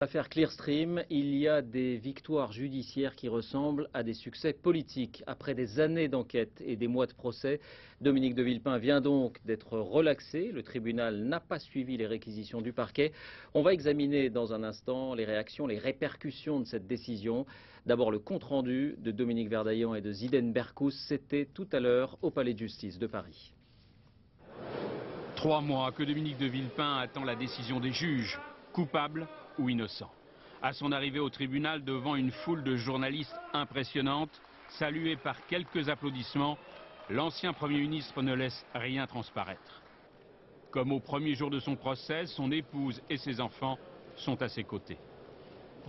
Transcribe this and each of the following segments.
L'affaire Clearstream, il y a des victoires judiciaires qui ressemblent à des succès politiques. Après des années d'enquête et des mois de procès, Dominique de Villepin vient donc d'être relaxé. Le tribunal n'a pas suivi les réquisitions du parquet. On va examiner dans un instant les réactions, les répercussions de cette décision. D'abord le compte-rendu de Dominique Verdaillan et de Ziden Berkous. C'était tout à l'heure au Palais de Justice de Paris. 3 mois que Dominique de Villepin attend la décision des juges, coupable ou innocent. À son arrivée au tribunal devant une foule de journalistes impressionnante, salué par quelques applaudissements, l'ancien Premier ministre ne laisse rien transparaître. Comme au premier jour de son procès, son épouse et ses enfants sont à ses côtés.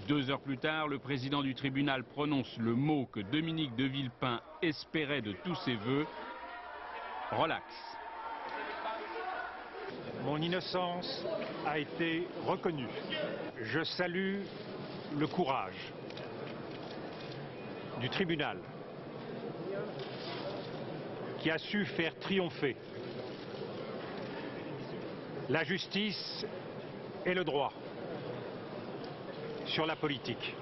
2 heures plus tard, le président du tribunal prononce le mot que Dominique de Villepin espérait de tous ses voeux, relax. Mon innocence a été reconnue. Je salue le courage du tribunal qui a su faire triompher la justice et le droit sur la politique.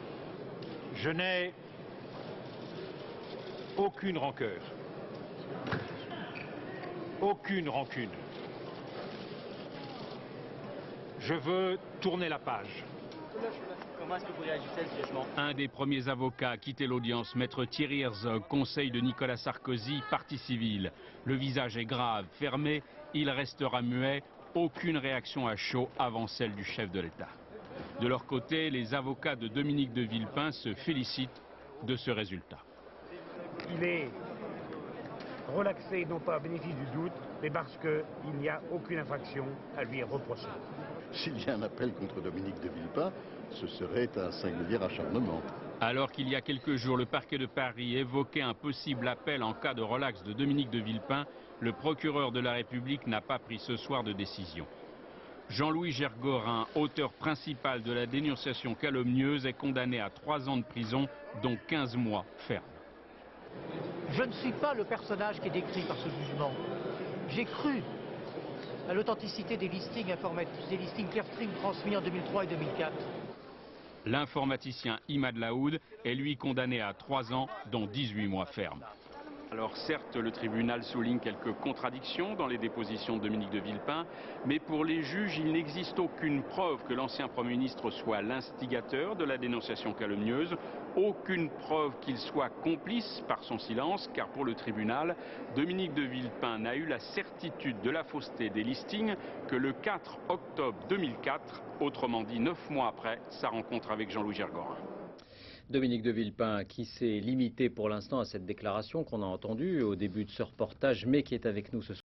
Je n'ai aucune rancœur, aucune rancune. Je veux tourner la page. Comment est-ce que vous réagissez à ce jugement? Un des premiers avocats à quitter l'audience, maître Thierry Herzog, conseil de Nicolas Sarkozy, partie civile. Le visage est grave, fermé, il restera muet, aucune réaction à chaud avant celle du chef de l'État. De leur côté, les avocats de Dominique de Villepin se félicitent de ce résultat. Il est relaxé, non pas au bénéfice du doute, mais parce qu'il n'y a aucune infraction à lui reprocher. S'il y a un appel contre Dominique de Villepin, ce serait un singulier acharnement. Alors qu'il y a quelques jours, le parquet de Paris évoquait un possible appel en cas de relax de Dominique de Villepin, le procureur de la République n'a pas pris ce soir de décision. Jean-Louis Gergorin, auteur principal de la dénonciation calomnieuse, est condamné à 3 ans de prison, dont 15 mois ferme. Je ne suis pas le personnage qui est décrit par ce jugement. J'ai cru à l'authenticité des listings informatiques, des listings Clearstream transmis en 2003 et 2004. L'informaticien Imad Laoud est lui condamné à 3 ans, dont 18 mois ferme. Alors certes, le tribunal souligne quelques contradictions dans les dépositions de Dominique de Villepin, mais pour les juges, il n'existe aucune preuve que l'ancien Premier ministre soit l'instigateur de la dénonciation calomnieuse, aucune preuve qu'il soit complice par son silence, car pour le tribunal, Dominique de Villepin n'a eu la certitude de la fausseté des listings que le 4 octobre 2004, autrement dit 9 mois après sa rencontre avec Jean-Louis Gergorin. Dominique de Villepin qui s'est limité pour l'instant à cette déclaration qu'on a entendue au début de ce reportage, mais qui est avec nous ce soir.